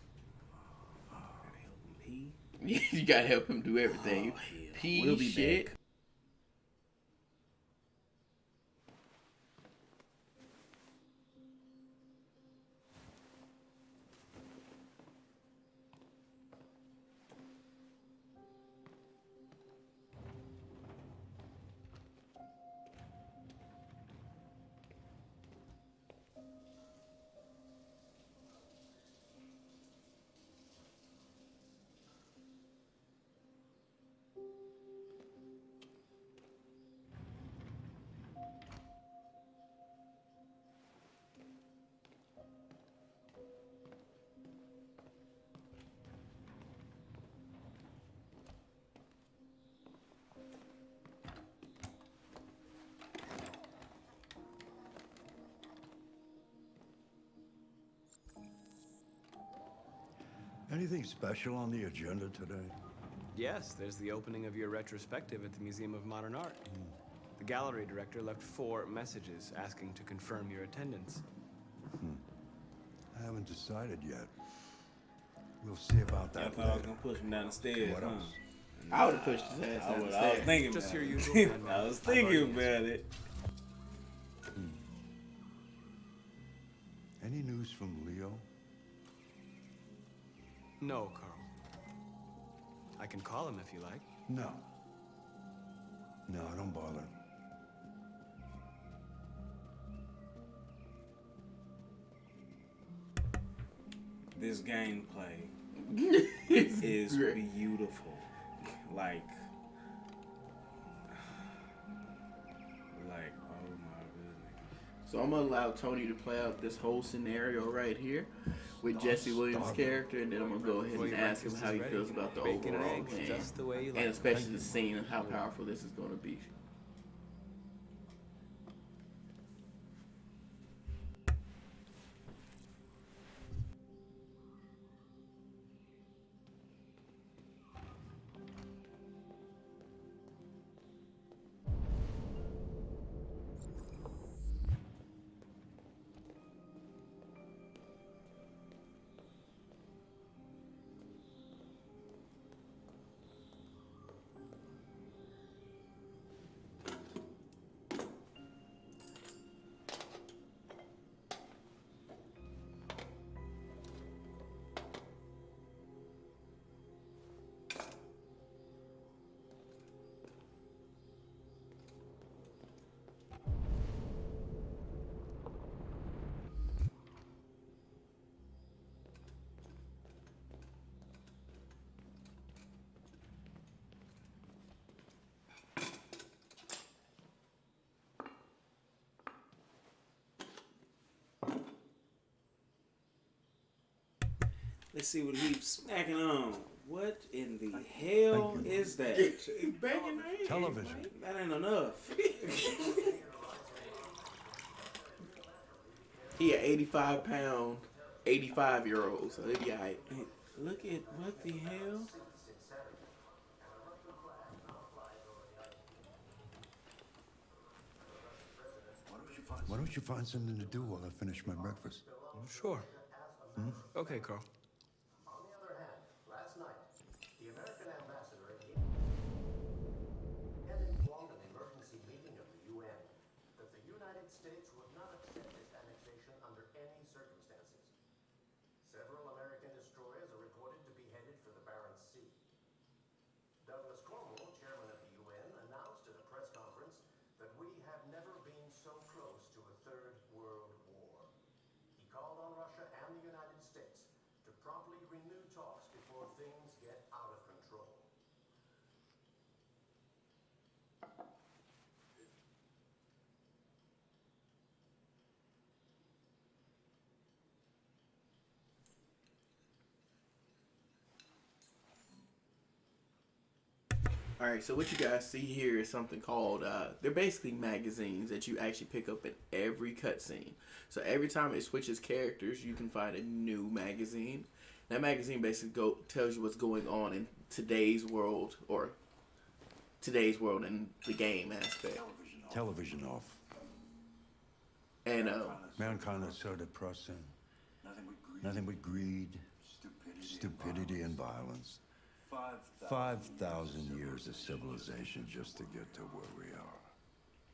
You gotta help him do everything. Pee, We'll be shit. back. Anything special on the agenda today? Yes, there's the opening of your retrospective at the Museum of Modern Art. The gallery director left 4 messages asking to confirm your attendance. I haven't decided yet. We'll see about that. I thought I was gonna push him down the stairs. What else? I would have pushed his ass down the I was stairs. thinking Just about your it. usual friend, I was I've already thinking answered. about it. Any news from Leo? No, Carl. I can call him if you like. No. No, don't bother. This gameplay It's is great. beautiful. Like, oh my goodness. So I'm gonna allow Tony to play out this whole scenario right here with Jesse Williams' character, and then I'm gonna go ahead and ask him how he feels about the Bacon and overall eggs, game, just the way you like and it. especially the scene and how powerful this is gonna be. Let's see what he's smacking on. What in the hell is that? Banging eggs. Television. That ain't enough. He an 85-pound, 85-year-old, so he'll be alright. Look at what the hell? Why don't you find something to do while I finish my breakfast? Sure. Okay, Carl. On the other hand, last night, the American ambassador had informed an emergency meeting of the UN that the United States would not accept its annexation under any circumstances. Several American destroyers are reported to be headed for the Barents Sea. Douglas Cornwall, chairman of the UN, announced at a press conference that we have never been so close to a third world war. He called on Russia and the United States to promptly renew talks before things get out of control. Alright, so what you guys see here is something called, they're basically magazines that you actually pick up in every cutscene. So every time it switches characters, you can find a new magazine. That magazine basically tells you what's going on in today's world, or today's world in the game aspect. Television off. And, Mankind is so depressing. Nothing but greed, stupidity, and violence. 5,000 years of civilization just to get to where we are.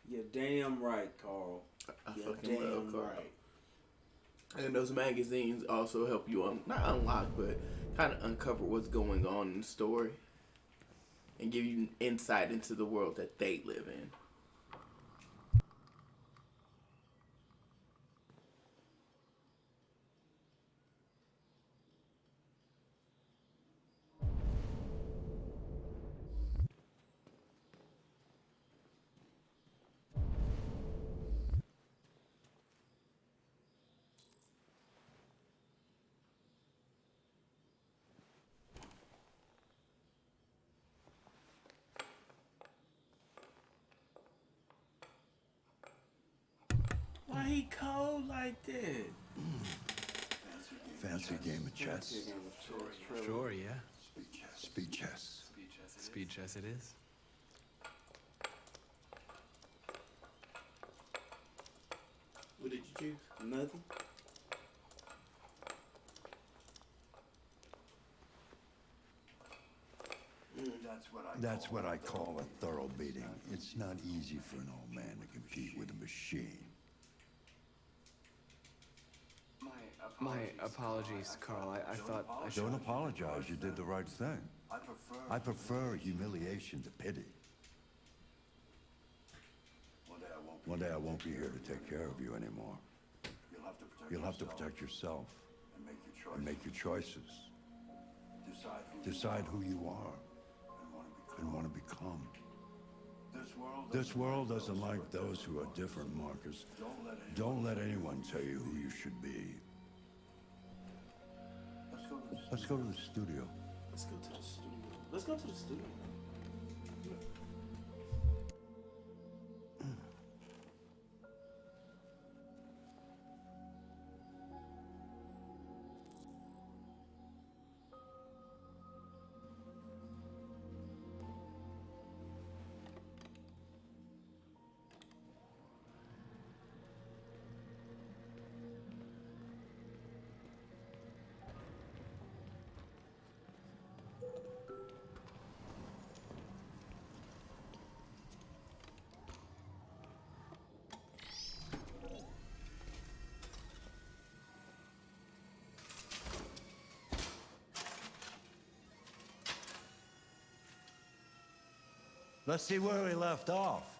You're damn right, Carl. I You're fucking love damn Carl. right. And those magazines also help you, not unlock, but kind of uncover what's going on in the story. And give you insight into the world that they live in. Why he cold like that? fancy game of chess? Sure, yeah. Speed chess. Speed chess it is. What did you choose? Nothing? That's what I call a thorough beating. It's not easy for an old man to compete with a machine. My apologies, Carl. I thought I should... Don't apologize. You did the right thing. I prefer humiliation to pity. One day I won't be here to take care of you anymore. You'll have to protect yourself and make your choices. Decide who you are and want to become. This world doesn't like those who are different, Marcus. Don't let anyone tell you who you should be. Let's go to the studio. Let's go to the studio. Let's go to the studio. Let's see where we left off.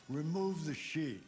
Remove the sheet.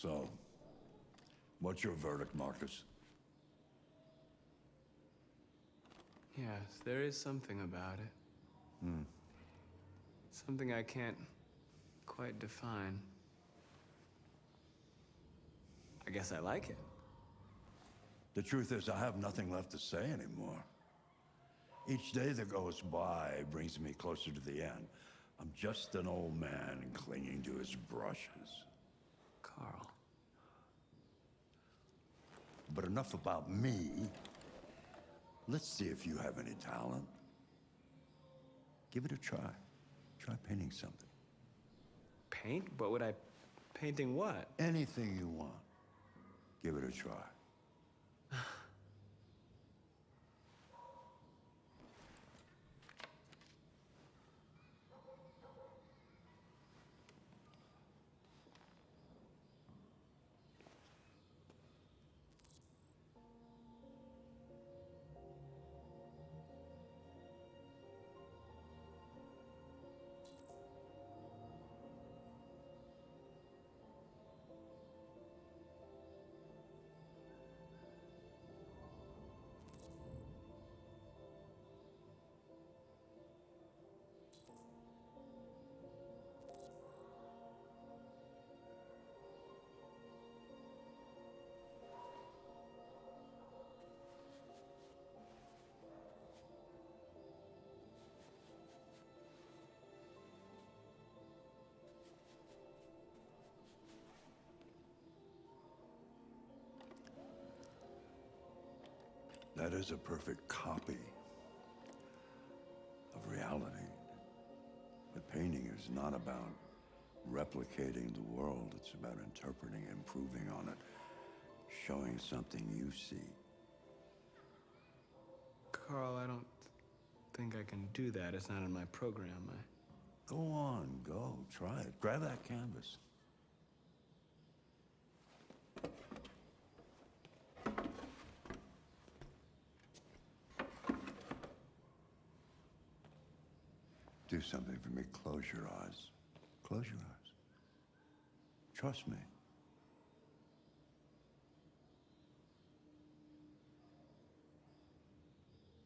So, what's your verdict, Marcus? Yes, there is something about it. Something I can't quite define. I guess I like it. The truth is, I have nothing left to say anymore. Each day that goes by brings me closer to the end. I'm just an old man clinging to his brushes. Carl. But enough about me. Let's see if you have any talent. Give it a try. Try painting something. Paint? What would I... Painting what? Anything you want. Give it a try. That is a perfect copy of reality. But painting is not about replicating the world. It's about interpreting, improving on it, showing something you see. Carl, I don't think I can do that. It's not in my program. Go on, go. Try it. Grab that canvas. Do something for me. Close your eyes. Close your eyes. Trust me.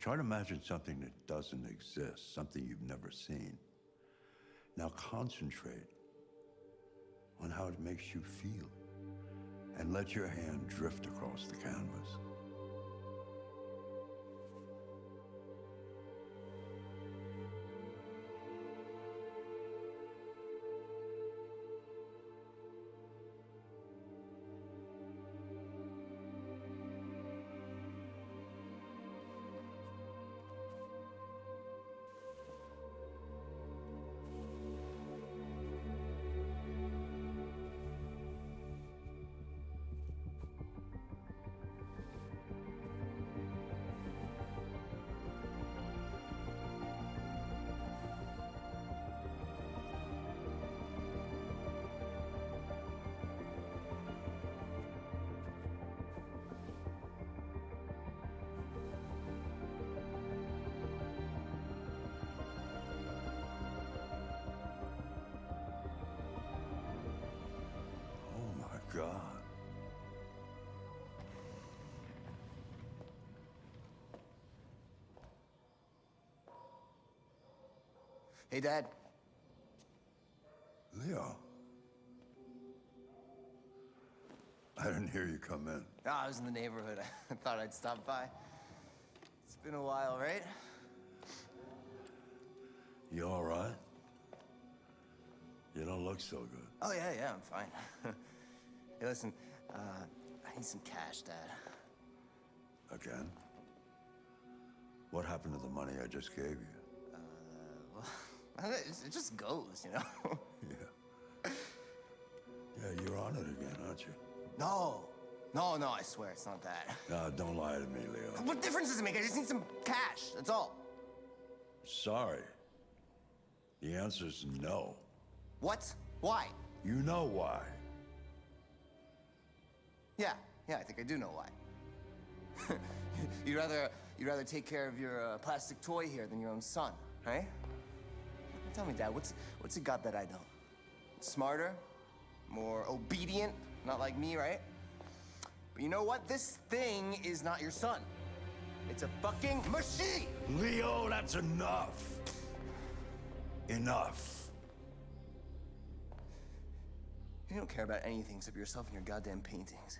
Try to imagine something that doesn't exist, something you've never seen. Now concentrate on how it makes you feel, and let your hand drift across the canvas. God. Hey, Dad. Leo. I didn't hear you come in. Oh, I was in the neighborhood. I thought I'd stop by. It's been a while, right? You all right? You don't look so good. Oh, yeah, I'm fine. Hey, listen, I need some cash, Dad. Again? What happened to the money I just gave you? Well, it just goes, you know? Yeah, you're on it again, aren't you? No, I swear it's not that. No, don't lie to me, Leo. What difference does it make? I just need some cash, that's all. Sorry. The answer's no. What? Why? You know why. Yeah, I think I do know why. You'd rather take care of your plastic toy here than your own son, right? Tell me, Dad, what's it got that I don't? Smarter? More obedient? Not like me, right? But you know what? This thing is not your son. It's a fucking machine! Leo, that's enough. Enough. You don't care about anything except yourself and your goddamn paintings.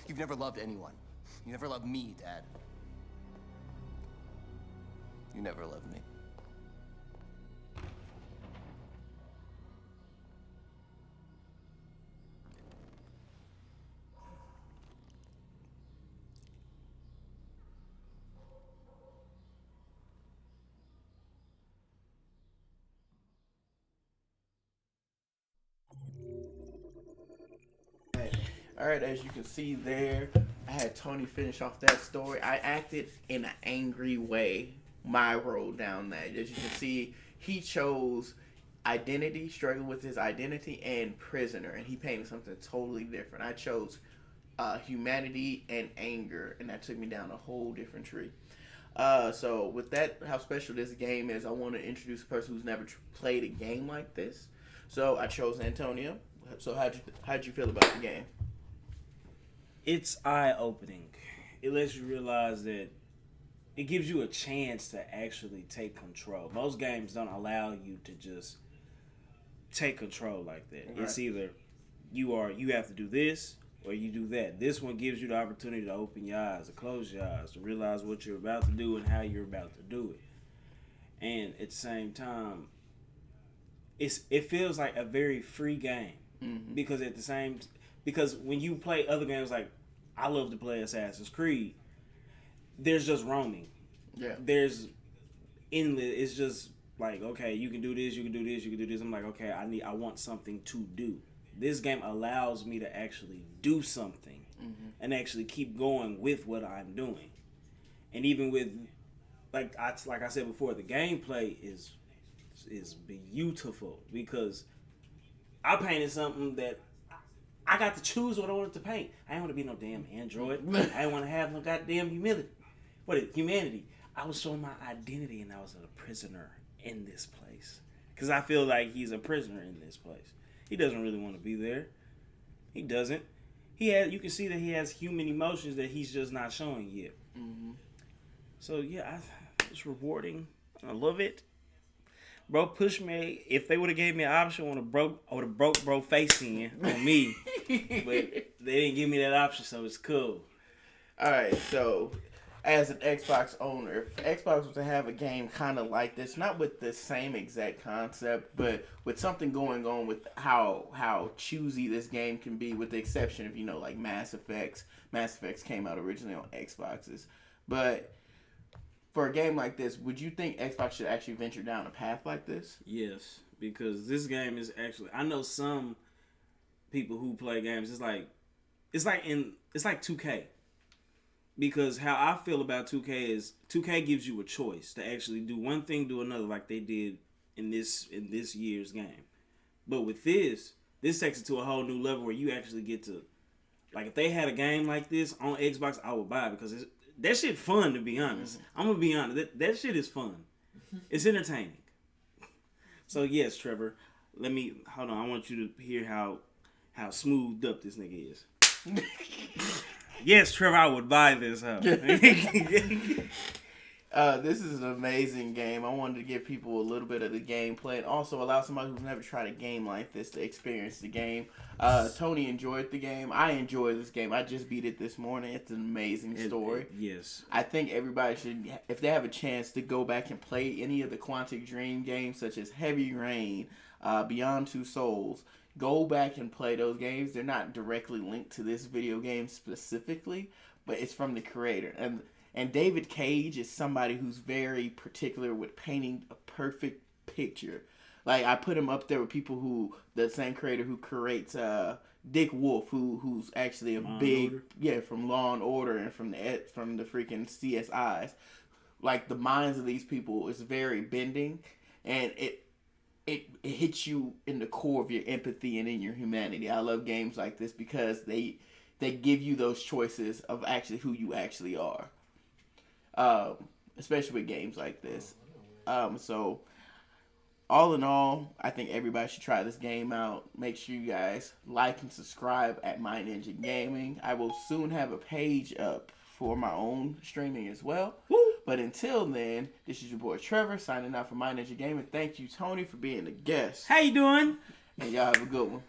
You've never loved anyone. You never loved me, Dad. You never loved me. All right, as you can see there, I had Tony finish off that story. I acted in an angry way, my role down that. As you can see, he chose identity, struggling with his identity, and prisoner, and he painted something totally different. I chose humanity and anger, and that took me down a whole different tree. So with that, how special this game is, I want to introduce a person who's never played a game like this. So I chose Antonio. So how'd you feel about the game? It's eye-opening. It lets you realize that it gives you a chance to actually take control. Most games don't allow you to just take control like that. Right. It's either you have to do this or you do that. This one gives you the opportunity to open your eyes, to close your eyes, to realize what you're about to do and how you're about to do it. And at the same time, it feels like a very free game. Mm-hmm. Because when you play other games, like I love to play Assassin's Creed, there's just roaming. Yeah. There's endless. It's just like, okay, you can do this, you can do this, you can do this. I'm like, okay, I want something to do. This game allows me to actually do something and actually keep going with what I'm doing. And even with, like I said before, the gameplay is beautiful because I painted something that I got to choose what I wanted to paint. I didn't want to be no damn android. I didn't want to have no goddamn humanity. I was showing my identity, and I was a prisoner in this place. Because I feel like he's a prisoner in this place. He doesn't really want to be there. He doesn't. You can see that he has human emotions that he's just not showing yet. So yeah, it's rewarding. I love it. Bro pushed me. If they would have gave me an option, I would have broke bro face in on me. But they didn't give me that option, so it's cool. Alright, so as an Xbox owner, if Xbox was to have a game kind of like this, not with the same exact concept, but with something going on with how choosy this game can be, with the exception of, like Mass Effects. Mass Effects came out originally on Xboxes. But for a game like this, would you think Xbox should actually venture down a path like this? Yes, because this game is actually, I know some people who play games, it's like 2K. Because how I feel about 2K is 2K gives you a choice to actually do one thing, do another, like they did in this year's game. But with this takes it to a whole new level where you actually get to, like, if they had a game like this on Xbox, I would buy it because that shit fun, to be honest. I'm gonna be honest. That shit is fun. It's entertaining. So yes, Trevor, hold on. I want you to hear how smoothed up this nigga is. Yes, Trevor, I would buy this. This is an amazing game. I wanted to give people a little bit of the gameplay and also allow somebody who's never tried a game like this to experience the game. Tony enjoyed the game. I enjoyed this game. I just beat it this morning. It's an amazing story. Yes. I think everybody should, if they have a chance to go back and play any of the Quantic Dream games, such as Heavy Rain, Beyond Two Souls, go back and play those games. They're not directly linked to this video game specifically, but it's from the creator. And David Cage is somebody who's very particular with painting a perfect picture. Like, I put him up there with people who, the same creator who creates Dick Wolf, who's actually a from Law and Order and from the freaking CSIs. Like, the minds of these people is very bending, and it hits you in the core of your empathy and in your humanity. I love games like this because they give you those choices of actually who you actually are. Especially with games like this. So all in all, I think everybody should try this game out. Make sure you guys like and subscribe at Mind Engine Gaming. I will soon have a page up for my own streaming as well. Woo! But until then, this is your boy Trevor signing out for Mind Engine Gaming. Thank you, Tony, for being a guest. How you doing? And y'all have a good one.